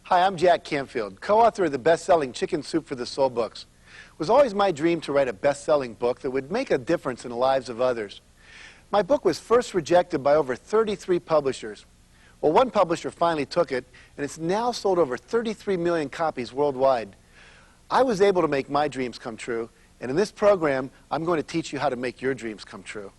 Hi, I'm Jack Canfield, co-author of the best-selling Chicken Soup for the Soul books. It was always my dream to write a best-selling book that would make a difference in the lives of others. My book was first rejected by over 33 publishers. Well, one publisher finally took it, and it's now sold over 33 million copies worldwide. I was able to make my dreams come true, and in this program, I'm going to teach you how to make your dreams come true.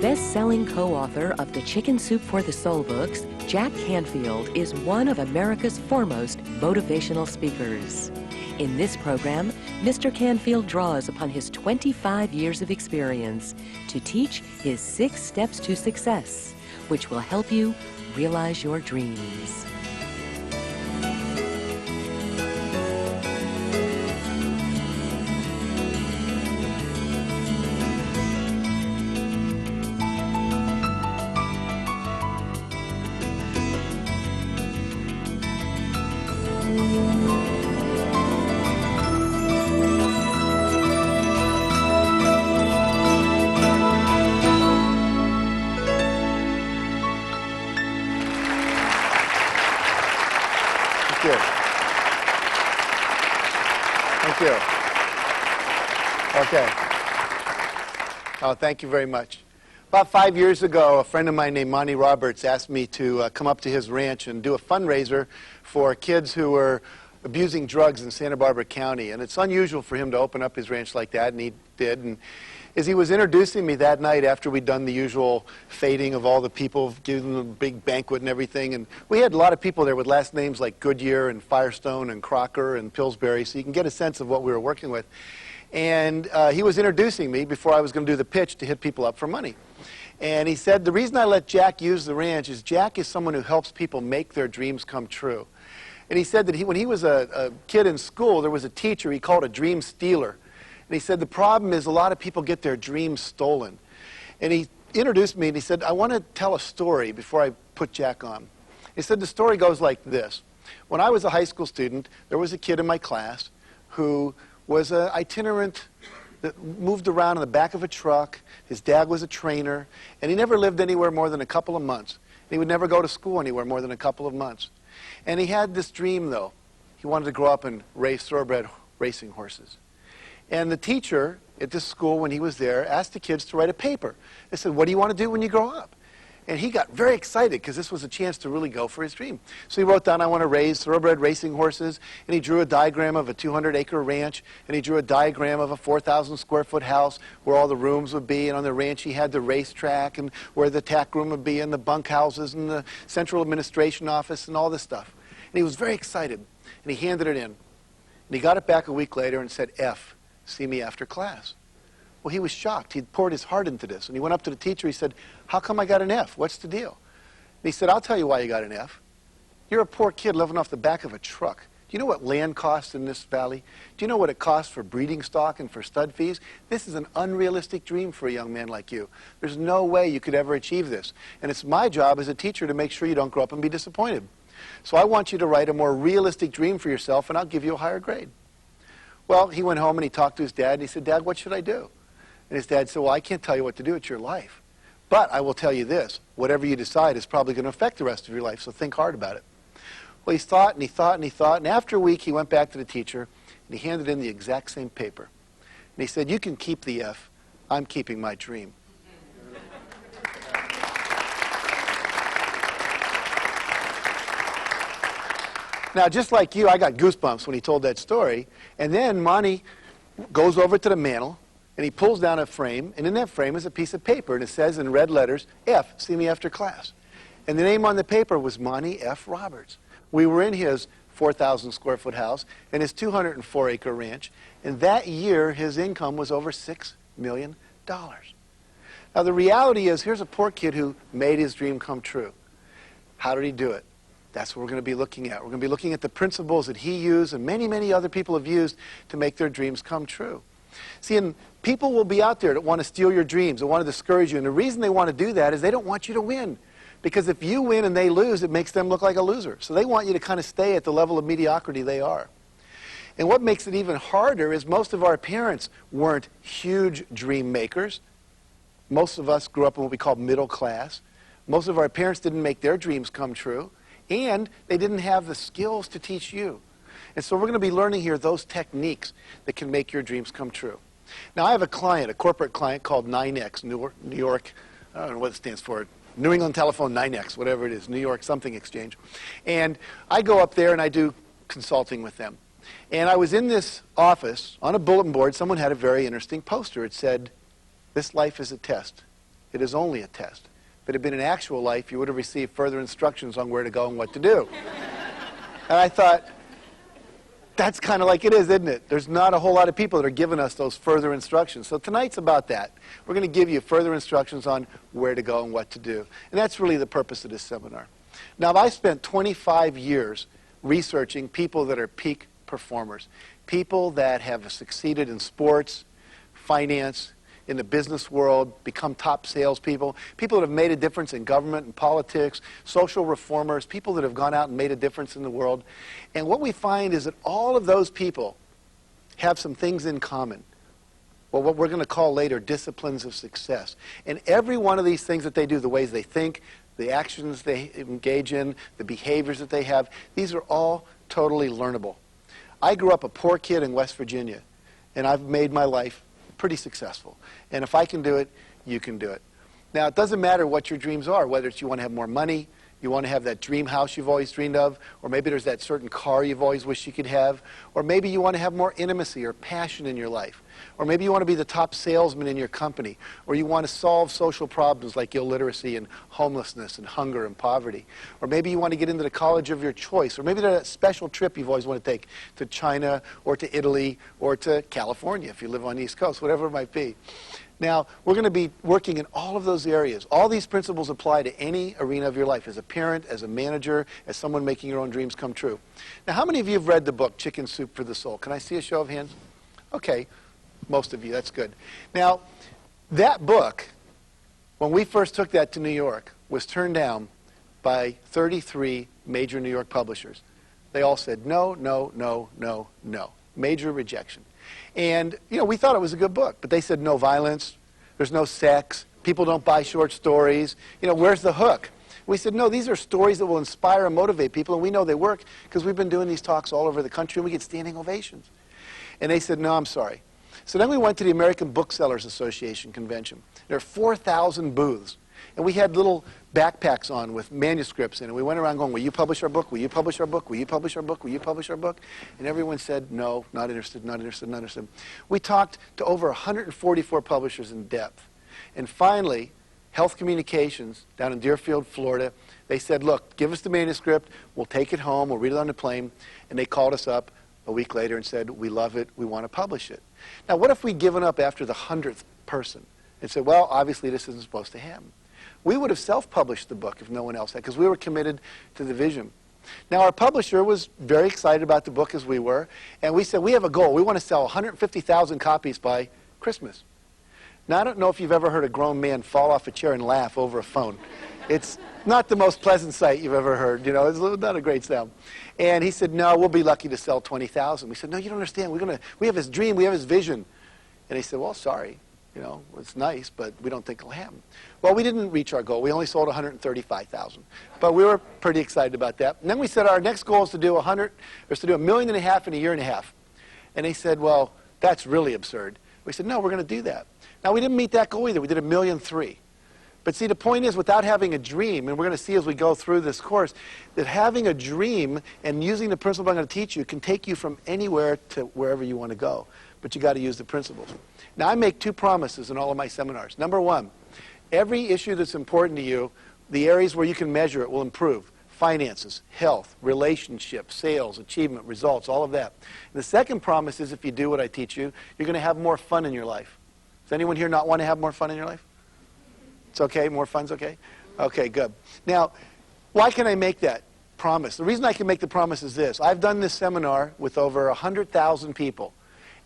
Best-selling co-author of the Chicken Soup for the Soul books, Jack Canfield is one of America's foremost motivational speakers. In this program, Mr. Canfield draws upon his 25 years of experience to teach his 6 steps to success, which will help you realize your dreams. Thank you. Okay. Oh, thank you very much. About 5 years ago, a friend of mine named Monty Roberts asked me to come up to his ranch and do a fundraiser for kids who were abusing drugs in Santa Barbara County. And it's unusual for him to open up his ranch like that, and he did. And as he was introducing me that night after we'd done the usual fading of all the people, giving them a big banquet and everything, and we had a lot of people there with last names like Goodyear and Firestone and Crocker and Pillsbury, so you can get a sense of what we were working with. And he was introducing me before I was going to do the pitch to hit people up for money. And he said, the reason I let Jack use the ranch is Jack is someone who helps people make their dreams come true. And he said that when he was a kid in school, there was a teacher he called a dream stealer. And he said the problem is a lot of people get their dreams stolen. And he introduced me and he said, I want to tell a story before I put Jack on. He said the story goes like this. When I was a high school student, there was a kid in my class who was an itinerant that moved around in the back of a truck. His dad was a trainer, and he never lived anywhere more than a couple of months. He would never go to school anywhere more than a couple of months. And he had this dream, though. He wanted to grow up and race thoroughbred racing horses. And the teacher at this school, when he was there, asked the kids to write a paper. They said, what do you want to do when you grow up? And he got very excited because this was a chance to really go for his dream. So he wrote down, I want to raise thoroughbred racing horses, and he drew a diagram of a 200-acre ranch, and he drew a diagram of a 4,000-square-foot house where all the rooms would be, and on the ranch he had the racetrack, and where the tack room would be, and the bunkhouses, and the central administration office, and all this stuff. And he was very excited, and he handed it in. And he got it back a week later and said, F, see me after class. Well, he was shocked. He'd poured his heart into this. And he went up to the teacher. He said, how come I got an F? What's the deal? And he said, I'll tell you why you got an F. You're a poor kid living off the back of a truck. Do you know what land costs in this valley? Do you know what it costs for breeding stock and for stud fees? This is an unrealistic dream for a young man like you. There's no way you could ever achieve this. And it's my job as a teacher to make sure you don't grow up and be disappointed. So I want you to write a more realistic dream for yourself, and I'll give you a higher grade. Well, he went home and he talked to his dad, and he said, Dad, what should I do? And his dad said, well, I can't tell you what to do. It's your life. But I will tell you this. Whatever you decide is probably going to affect the rest of your life, so think hard about it. Well, he thought and he thought and he thought, and after a week he went back to the teacher, and he handed in the exact same paper. And he said, you can keep the F. I'm keeping my dream. Now, just like you, I got goosebumps when he told that story. And then Monty goes over to the mantel, and he pulls down a frame, and in that frame is a piece of paper, and it says in red letters, F, see me after class. And the name on the paper was Monty F. Roberts. We were in his 4,000-square-foot house and his 204-acre ranch, and that year his income was over $6 million. Now, the reality is, here's a poor kid who made his dream come true. How did he do it? That's what we're going to be looking at. We're going to be looking at the principles that he used and many, many other people have used to make their dreams come true. See, and people will be out there that want to steal your dreams, that want to discourage you. And the reason they want to do that is they don't want you to win. Because if you win and they lose, it makes them look like a loser. So they want you to kind of stay at the level of mediocrity they are. And what makes it even harder is most of our parents weren't huge dream makers. Most of us grew up in what we call middle class. Most of our parents didn't make their dreams come true, and they didn't have the skills to teach you. And so we're going to be learning here those techniques that can make your dreams come true. Now, I have a client, a corporate client called NYNEX, New York, I don't know what it stands for, New England Telephone NYNEX, whatever it is, New York something exchange. And I go up there and I do consulting with them. And I was in this office, on a bulletin board, someone had a very interesting poster. It said, "This life is a test. It is only a test. If it had been an actual life, you would have received further instructions on where to go and what to do." And I thought, that's kind of like it is, isn't it? There's not a whole lot of people that are giving us those further instructions. So tonight's about that. We're going to give you further instructions on where to go and what to do. And that's really the purpose of this seminar. Now, I spent 25 years researching people that are peak performers, people that have succeeded in sports, finance, in the business world, become top salespeople, people that have made a difference in government and politics, social reformers, people that have gone out and made a difference in the world. And what we find is that all of those people have some things in common. Well, what we're going to call later disciplines of success. And every one of these things that they do, the ways they think, the actions they engage in, the behaviors that they have, these are all totally learnable. I grew up a poor kid in West Virginia, and I've made my life pretty successful. And if I can do it, you can do it. Now, it doesn't matter what your dreams are, whether it's you want to have more money, you want to have that dream house you've always dreamed of, or maybe there's that certain car you've always wished you could have, or maybe you want to have more intimacy or passion in your life, or maybe you want to be the top salesman in your company, or you want to solve social problems like illiteracy and homelessness and hunger and poverty, or maybe you want to get into the college of your choice, or maybe there's that special trip you've always wanted to take to China or to Italy or to California if you live on the East Coast, whatever it might be. Now, we're going to be working in all of those areas. All these principles apply to any arena of your life, as a parent, as a manager, as someone making your own dreams come true. Now, how many of you have read the book, Chicken Soup for the Soul? Can I see a show of hands? Okay, most of you, that's good. Now, that book, when we first took that to New York, was turned down by 33 major New York publishers. They all said no, no, no, no, no. Major rejection. And, you know, we thought it was a good book, but they said no violence, there's no sex, people don't buy short stories, you know, where's the hook? We said, no, these are stories that will inspire and motivate people, and we know they work because we've been doing these talks all over the country, and we get standing ovations. And they said, no, I'm sorry. So then we went to the American Booksellers Association convention. There are 4,000 booths, and we had little backpacks on with manuscripts in it. We went around going, will you publish our book? Will you publish our book? Will you publish our book? Will you publish our book? And everyone said, no, not interested, not interested, not interested. We talked to over 144 publishers in depth. And finally, Health Communications down in Deerfield, Florida, they said, look, give us the manuscript. We'll take it home. We'll read it on the plane. And they called us up a week later and said, we love it. We want to publish it. Now, what if we'd given up after the 100th person and said, well, obviously this isn't supposed to happen? We would have self-published the book if no one else had, because we were committed to the vision. Now, our publisher was very excited about the book as we were, and we said, we have a goal. We want to sell 150,000 copies by Christmas. Now, I don't know if you've ever heard a grown man fall off a chair and laugh over a phone. It's not the most pleasant sight you've ever heard. You know, it's not a great sound. And he said, no, we'll be lucky to sell 20,000. We said, no, you don't understand. We have his dream. We have his vision. And he said, well, sorry. You know, it's nice, but we don't think it'll happen. Well, we didn't reach our goal. We only sold 135,000. But we were pretty excited about that. And then we said our next goal is to do $1.5 million in a year and a half. And they said, well, that's really absurd. We said, no, we're going to do that. Now, we didn't meet that goal either. We did $1.3 million. But see, the point is, without having a dream, and we're going to see as we go through this course, that having a dream and using the principle I'm going to teach you can take you from anywhere to wherever you want to go. But you got to use the principles. Now, I make two promises in all of my seminars. Number one, every issue that's important to you, the areas where you can measure it will improve. Finances, health, relationships, sales, achievement, results, all of that. And the second promise is if you do what I teach you, you're going to have more fun in your life. Does anyone here not want to have more fun in your life? It's okay? More fun's okay? Okay, good. Now, why can I make that promise? The reason I can make the promise is this. I've done this seminar with over 100,000 people.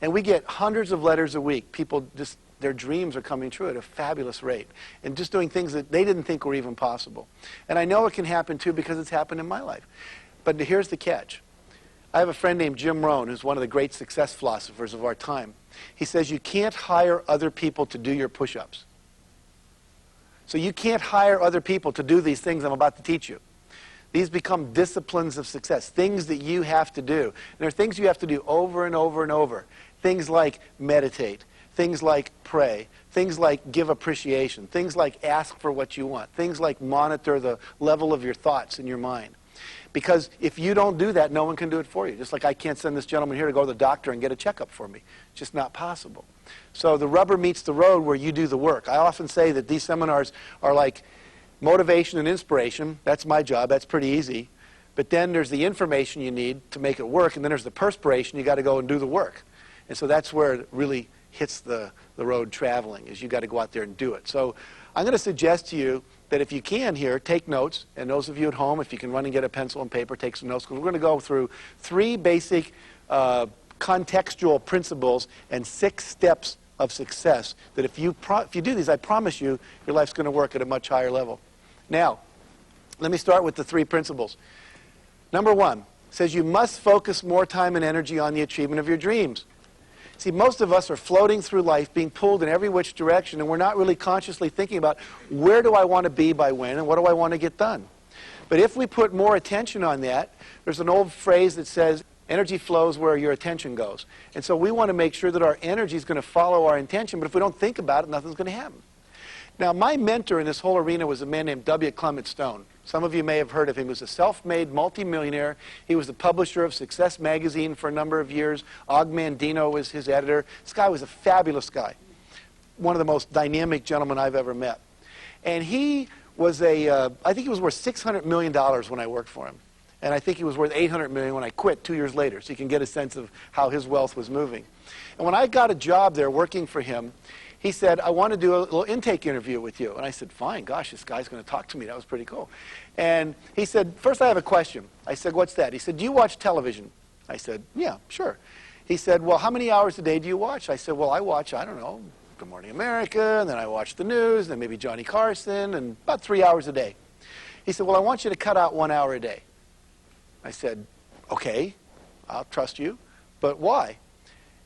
And we get hundreds of letters a week. People just, their dreams are coming true at a fabulous rate. And just doing things that they didn't think were even possible. And I know it can happen too because it's happened in my life. But here's the catch. I have a friend named Jim Rohn, who's one of the great success philosophers of our time. He says you can't hire other people to do your push-ups. So you can't hire other people to do these things I'm about to teach you. These become disciplines of success, things that you have to do. And there are things you have to do over and over and over. Things like meditate, things like pray, things like give appreciation, things like ask for what you want, things like monitor the level of your thoughts in your mind. Because if you don't do that, no one can do it for you. Just like I can't send this gentleman here to go to the doctor and get a checkup for me. It's just not possible. So the rubber meets the road where you do the work. I often say that these seminars are like motivation and inspiration. That's my job. That's pretty easy. But then there's the information you need to make it work, and then there's the perspiration. You got to go and do the work. And so that's where it really hits the road traveling, is you got to go out there and do it. So I'm going to suggest to you that if you can here, take notes. And those of you at home, if you can run and get a pencil and paper, take some notes. Because we're going to go through 3 basic contextual principles and 6 steps of success that if you do these, I promise you, your life's going to work at a much higher level. Now, let me start with the 3 principles. Number 1 says you must focus more time and energy on the achievement of your dreams. See, most of us are floating through life being pulled in every which direction, and we're not really consciously thinking about where do I want to be by when and what do I want to get done. But if we put more attention on that, there's an old phrase that says energy flows where your attention goes. And so we want to make sure that our energy is going to follow our intention, but if we don't think about it, nothing's going to happen. Now, my mentor in this whole arena was a man named W. Clement Stone. Some of you may have heard of him. He was a self-made multimillionaire. He was the publisher of Success Magazine for a number of years. Og Mandino was his editor. This guy was a fabulous guy. One of the most dynamic gentlemen I've ever met. And he was I think he was worth $600 million when I worked for him. And I think he was worth $800 million when I quit 2 years later. So you can get a sense of how his wealth was moving. And when I got a job there working for him, he said, I want to do a little intake interview with you. And I said, fine, gosh, this guy's going to talk to me. That was pretty cool. And he said, first I have a question. I said, what's that? He said, do you watch television? I said, yeah, sure. He said, well, how many hours a day do you watch? I said, well, I watch, I don't know, Good Morning America, and then I watch the news, and then maybe Johnny Carson, and about 3 hours a day. He said, well, I want you to cut out 1 hour a day. I said, okay, I'll trust you, but why?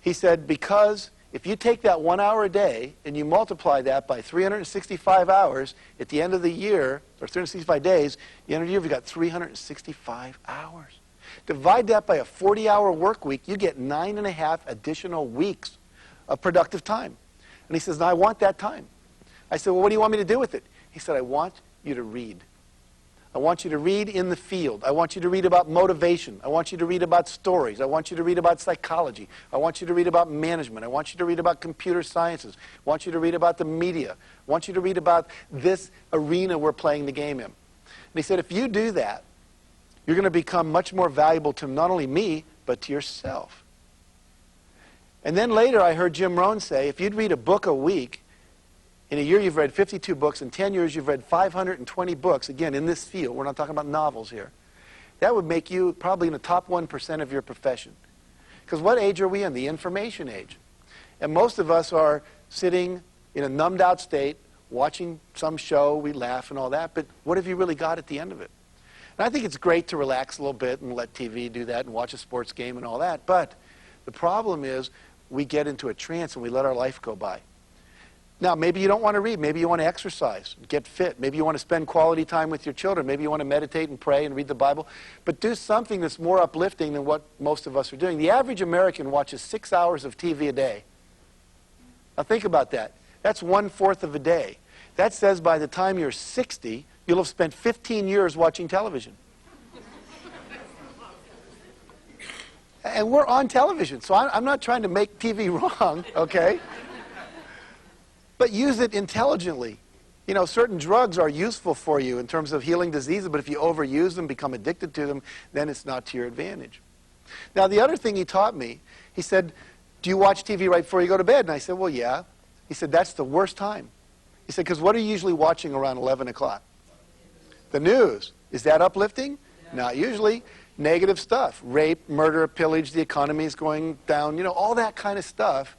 He said, because if you take that 1 hour a day and you multiply that by 365 hours, at the end of the year, or 365 days, at the end of the year, you've got 365 hours. Divide that by a 40-hour work week, you get 9.5 additional weeks of productive time. And he says, now I want that time. I said, well, what do you want me to do with it? He said, I want you to read. I want you to read in the field. I want you to read about motivation. I want you to read about stories. I want you to read about psychology. I want you to read about management. I want you to read about computer sciences. I want you to read about the media. I want you to read about this arena we're playing the game in. And he said, if you do that, you're going to become much more valuable to not only me, but to yourself. And then later I heard Jim Rohn say, if you'd read a book a week, in a year you've read 52 books. In 10 years you've read 520 books, again, in this field. We're not talking about novels here. That would make you probably in the top 1% of your profession. Because what age are we in? The information age. And most of us are sitting in a numbed out state, watching some show, we laugh and all that, but what have you really got at the end of it? And I think it's great to relax a little bit and let TV do that and watch a sports game and all that, but the problem is we get into a trance and we let our life go by. Now, maybe you don't want to read. Maybe you want to exercise, get fit. Maybe you want to spend quality time with your children. Maybe you want to meditate and pray and read the Bible. But do something that's more uplifting than what most of us are doing. The average American watches 6 hours of TV a day. Now, think about that. That's 1/4 of a day. That says by the time you're 60, you'll have spent 15 years watching television. And we're on television, so I'm not trying to make TV wrong, okay? But use it intelligently. You know, certain drugs are useful for you in terms of healing diseases, but if you overuse them, become addicted to them, then it's not to your advantage. Now, the other thing he taught me, he said, do you watch TV right before you go to bed? And I said, well, yeah. He said, that's the worst time. He said, because what are you usually watching around 11 o'clock? The news. Is that uplifting? Not usually. Negative stuff. Rape, murder, pillage, the economy is going down, you know, all that kind of stuff.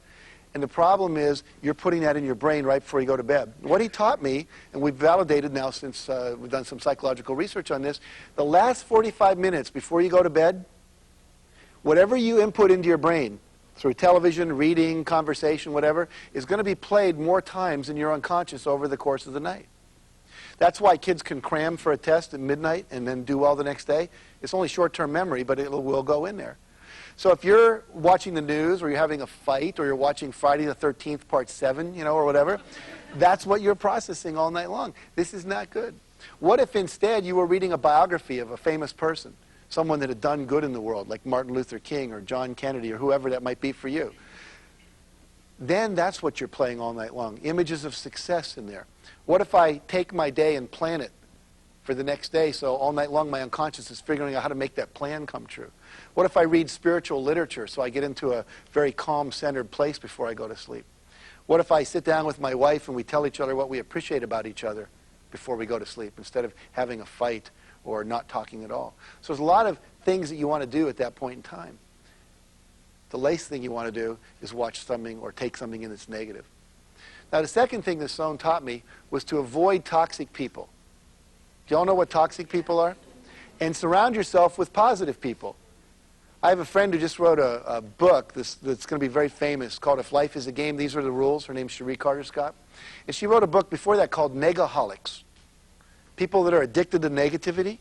And the problem is you're putting that in your brain right before you go to bed. What he taught me, and we've validated now since we've done some psychological research on this, the last 45 minutes before you go to bed, Whatever you input into your brain, through television, reading, conversation, whatever, is going to be played more times in your unconscious over the course of the night. That's why kids can cram for a test at midnight and then do well the next day. It's only short-term memory, but it will go in there. So if you're watching the news, or you're having a fight, or you're watching Friday the 13th, Part 7, or whatever, that's what you're processing all night long. This is not good. What if instead you were reading a biography of a famous person, someone that had done good in the world, like Martin Luther King or John Kennedy or whoever that might be for you? Then that's what you're playing all night long, images of success in there. What if I take my day and plan it for the next day, so all night long my unconscious is figuring out how to make that plan come true? What if I read spiritual literature so I get into a very calm, centered place before I go to sleep? What if I sit down with my wife and we tell each other what we appreciate about each other before we go to sleep, instead of having a fight or not talking at all? So there's a lot of things that you want to do at that point in time. The least thing you want to do is watch something or take something in that's negative. Now, the second thing that Stone taught me was to avoid toxic people. Do you all know what toxic people are? And surround yourself with positive people. I have a friend who just wrote a book that's going to be very famous called If Life is a Game, These Are the Rules. Her name's Cherie Carter Scott. And she wrote a book before that called Negaholics. People that are addicted to negativity,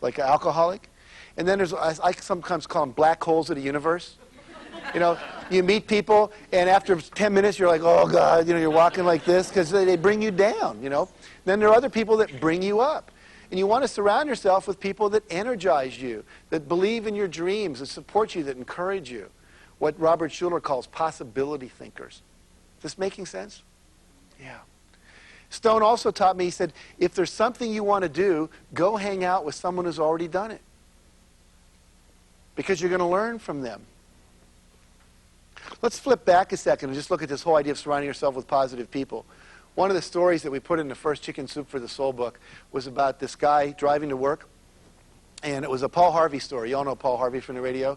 like an alcoholic. And then I sometimes call them black holes of the universe. You meet people, and after 10 minutes, you're like, oh, God, you're walking like this, because they bring you down, Then there are other people that bring you up. And you want to surround yourself with people that energize you, that believe in your dreams, that support you, that encourage you. What Robert Schuller calls possibility thinkers. Is this making sense? Yeah. Stone also taught me, he said, if there's something you want to do, go hang out with someone who's already done it. Because you're going to learn from them. Let's flip back a second and just look at this whole idea of surrounding yourself with positive people. One of the stories that we put in the first Chicken Soup for the Soul book was about this guy driving to work. And it was a Paul Harvey story. You all know Paul Harvey from the radio.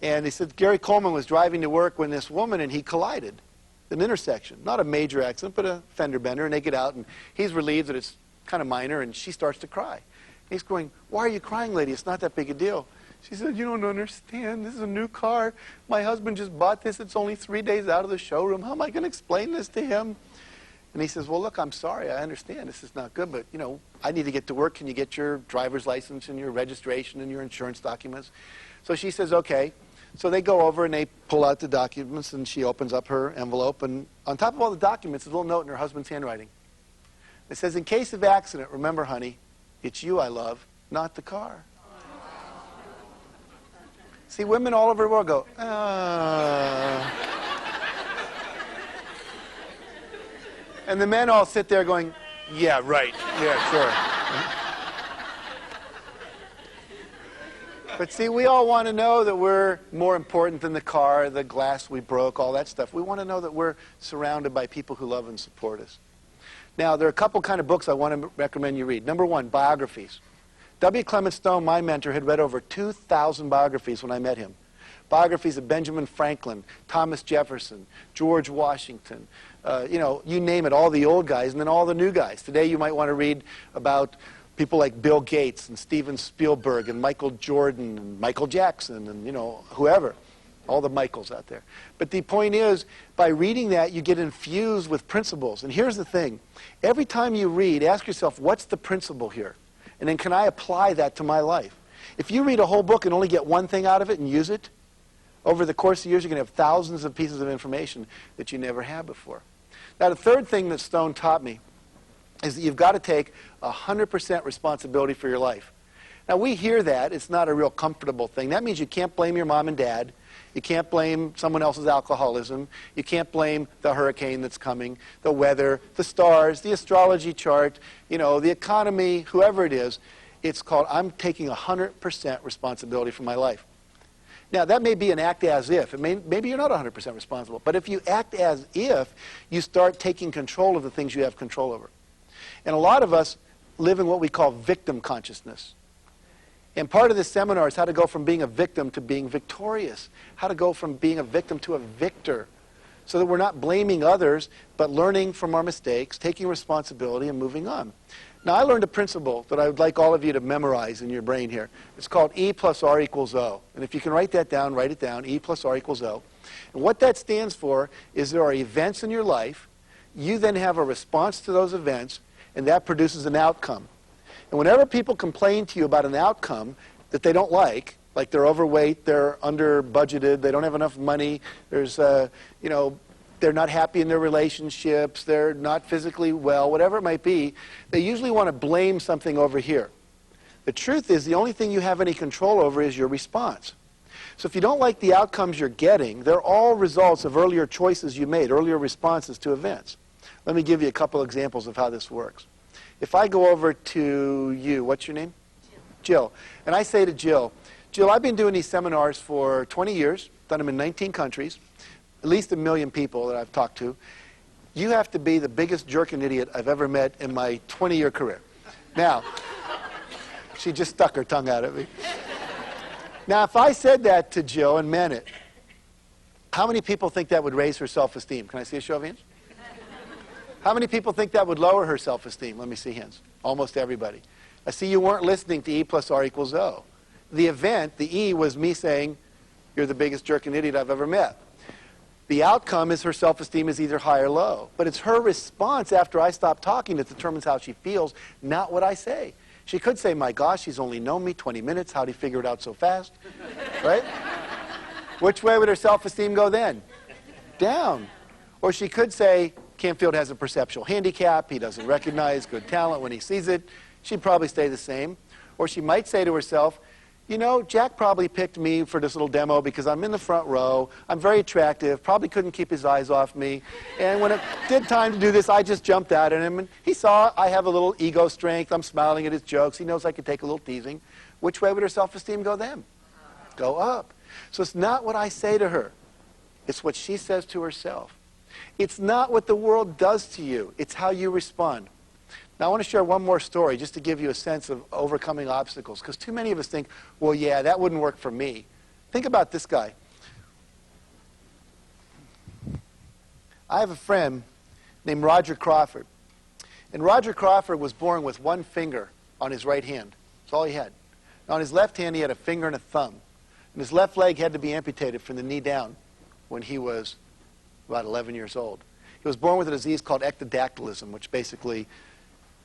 And he said Gary Coleman was driving to work when this woman and he collided at an intersection. Not a major accident, but a fender bender. And they get out, and he's relieved that it's kind of minor, and she starts to cry. He's going, why are you crying, lady? It's not that big a deal. She said, you don't understand. This is a new car. My husband just bought this. It's only 3 days out of the showroom. How am I going to explain this to him? And he says, well, look, I'm sorry. I understand. This is not good, but, I need to get to work. Can you get your driver's license and your registration and your insurance documents? So she says, okay. So they go over and they pull out the documents, and she opens up her envelope. And on top of all the documents is a little note in her husband's handwriting. It says, in case of accident, remember, honey, it's you I love, not the car. See, women all over the world go, And the men all sit there going, yeah, right. Yeah, sure. But see, we all want to know that we're more important than the car, the glass we broke, all that stuff. We want to know that we're surrounded by people who love and support us. Now, there are a couple kind of books I want to recommend you read. Number one, biographies. W. Clement Stone, my mentor, had read over 2,000 biographies when I met him. Biographies of Benjamin Franklin, Thomas Jefferson, George Washington, you name it, all the old guys, and then all the new guys. Today you might want to read about people like Bill Gates and Steven Spielberg and Michael Jordan and Michael Jackson and, whoever. All the Michaels out there. But the point is, by reading that, you get infused with principles. And here's the thing. Every time you read, ask yourself, what's the principle here? And then can I apply that to my life? If you read a whole book and only get one thing out of it and use it, over the course of years, you're going to have thousands of pieces of information that you never had before. Now, the third thing that Stone taught me is that you've got to take 100% responsibility for your life. Now, we hear that. It's not a real comfortable thing. That means you can't blame your mom and dad. You can't blame someone else's alcoholism. You can't blame the hurricane that's coming, the weather, the stars, the astrology chart, the economy, whoever it is. It's called, I'm taking 100% responsibility for my life. Now, that may be an act as if. Maybe you're not 100% responsible. But if you act as if, you start taking control of the things you have control over. And a lot of us live in what we call victim consciousness. And part of this seminar is how to go from being a victim to being victorious. How to go from being a victim to a victor. So that we're not blaming others, but learning from our mistakes, taking responsibility, and moving on. Now, I learned a principle that I would like all of you to memorize in your brain here. It's called E plus R equals O. And if you can write that down, write it down, E plus R equals O. And what that stands for is there are events in your life. You then have a response to those events, and that produces an outcome. And whenever people complain to you about an outcome that they don't like they're overweight, they're under budgeted, they don't have enough money, there's, they're not happy in their relationships, they're not physically well, whatever it might be, they usually want to blame something over here. The truth is the only thing you have any control over is your response. So if you don't like the outcomes you're getting, they're all results of earlier choices you made, earlier responses to events. Let me give you a couple examples of how this works. If I go over to you, what's your name? Jill. And I say to Jill, Jill, I've been doing these seminars for 20 years, done them in 19 countries, at least 1 million people that I've talked to. You have to be the biggest jerk and idiot I've ever met in my 20-year career. Now, she just stuck her tongue out at me. Now, if I said that to Jill and meant it, how many people think that would raise her self-esteem? Can I see a show of hands? How many people think that would lower her self-esteem? Let me see hands. Almost everybody. I see you weren't listening to E plus R equals O. The event, the E, was me saying, you're the biggest jerk and idiot I've ever met. The outcome is her self-esteem is either high or low. But it's her response after I stop talking that determines how she feels, not what I say. She could say, my gosh, he's only known me 20 minutes. How'd he figure it out so fast? Right? Which way would her self-esteem go then? Down. Or she could say, Canfield has a perceptual handicap. He doesn't recognize good talent when he sees it. She'd probably stay the same. Or she might say to herself, you know, Jack probably picked me for this little demo because I'm in the front row. I'm very attractive. Probably couldn't keep his eyes off me. And when it did time to do this, I just jumped out at him. And he saw I have a little ego strength. I'm smiling at his jokes. He knows I could take a little teasing. Which way would her self-esteem go then? Go up. So it's not what I say to her. It's what she says to herself. It's not what the world does to you. It's how you respond. Now, I want to share one more story just to give you a sense of overcoming obstacles, because too many of us think, well, yeah, that wouldn't work for me. Think about this guy. I have a friend named Roger Crawford. And Roger Crawford was born with one finger on his right hand. That's all he had. Now, on his left hand, he had a finger and a thumb. And his left leg had to be amputated from the knee down when he was about 11 years old. He was born with a disease called ectrodactylism, which basically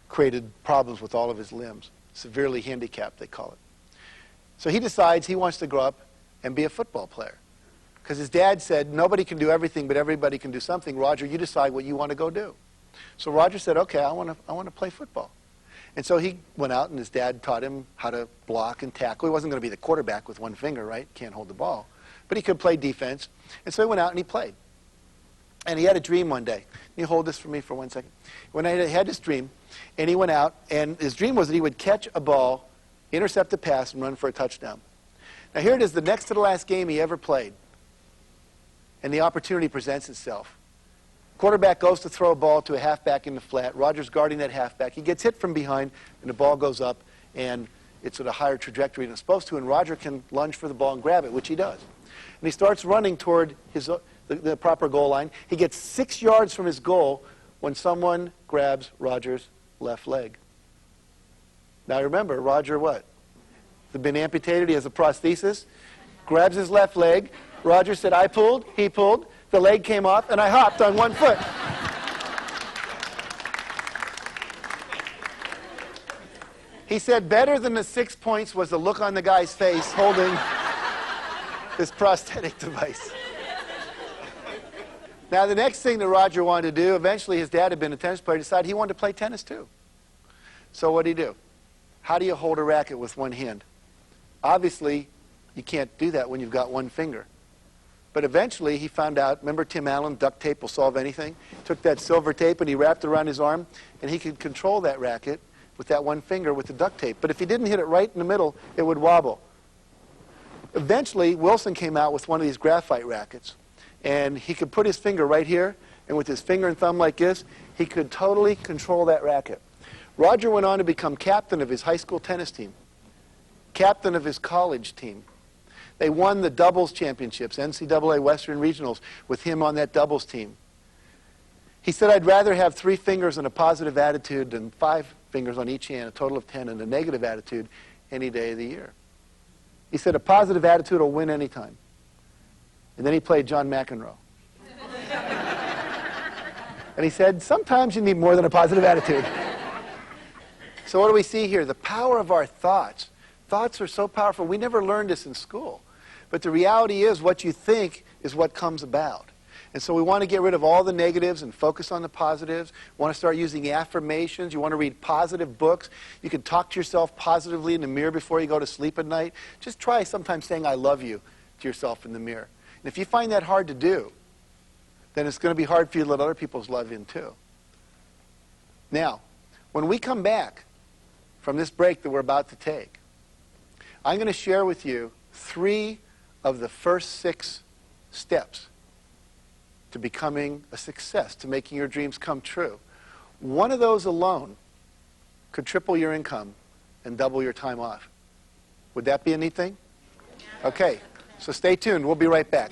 created problems with all of his limbs. Severely handicapped, they call it. So he decides he wants to grow up and be a football player. Because his dad said, nobody can do everything, but everybody can do something. Roger, you decide what you want to go do. So Roger said, okay, I want to play football. And so he went out, and his dad taught him how to block and tackle. He wasn't going to be the quarterback with one finger, right? Can't hold the ball. But he could play defense. And so he went out and he played. And he had a dream one day. Can you hold this for me for 1 second? When he had this dream, and he went out, and his dream was that he would catch a ball, intercept a pass, and run for a touchdown. Now here it is, the next to the last game he ever played. And the opportunity presents itself. Quarterback goes to throw a ball to a halfback in the flat. Roger's guarding that halfback. He gets hit from behind, and the ball goes up, and it's at a higher trajectory than it's supposed to, and Roger can lunge for the ball and grab it, which he does. And he starts running toward the proper goal line. He gets 6 yards from his goal when someone grabs Roger's left leg. Now remember, Roger what? He's been amputated, he has a prosthesis. Grabs his left leg. Roger said, I pulled, he pulled, the leg came off, and I hopped on 1 foot. He said better than the 6 points was the look on the guy's face holding this prosthetic device. Now, the next thing that Roger wanted to do, eventually his dad had been a tennis player, decided he wanted to play tennis too. So what did he do? How do you hold a racket with one hand? Obviously, you can't do that when you've got one finger. But eventually, he found out, remember Tim Allen, duct tape will solve anything? Took that silver tape and he wrapped it around his arm, and he could control that racket with that one finger with the duct tape. But if he didn't hit it right in the middle, it would wobble. Eventually, Wilson came out with one of these graphite rackets. And he could put his finger right here, and with his finger and thumb like this, he could totally control that racket. Roger went on to become captain of his high school tennis team, captain of his college team. They won the doubles championships, NCAA Western Regionals, with him on that doubles team. He said, I'd rather have 3 fingers and a positive attitude than 5 fingers on each hand, a total of 10, and a negative attitude any day of the year. He said a positive attitude will win anytime. And then he played John McEnroe. And he said, sometimes you need more than a positive attitude. So what do we see here? The power of our thoughts. Thoughts are so powerful. We never learned this in school. But the reality is what you think is what comes about. And so we want to get rid of all the negatives and focus on the positives. We want to start using affirmations. You want to read positive books. You can talk to yourself positively in the mirror before you go to sleep at night. Just try sometimes saying, I love you, to yourself in the mirror. And if you find that hard to do, then it's going to be hard for you to let other people's love in too. Now, when we come back from this break that we're about to take, I'm going to share with you 3 of the first 6 steps to becoming a success, to making your dreams come true. One of those alone could triple your income and double your time off. Would that be a neat thing? Okay, so stay tuned. We'll be right back.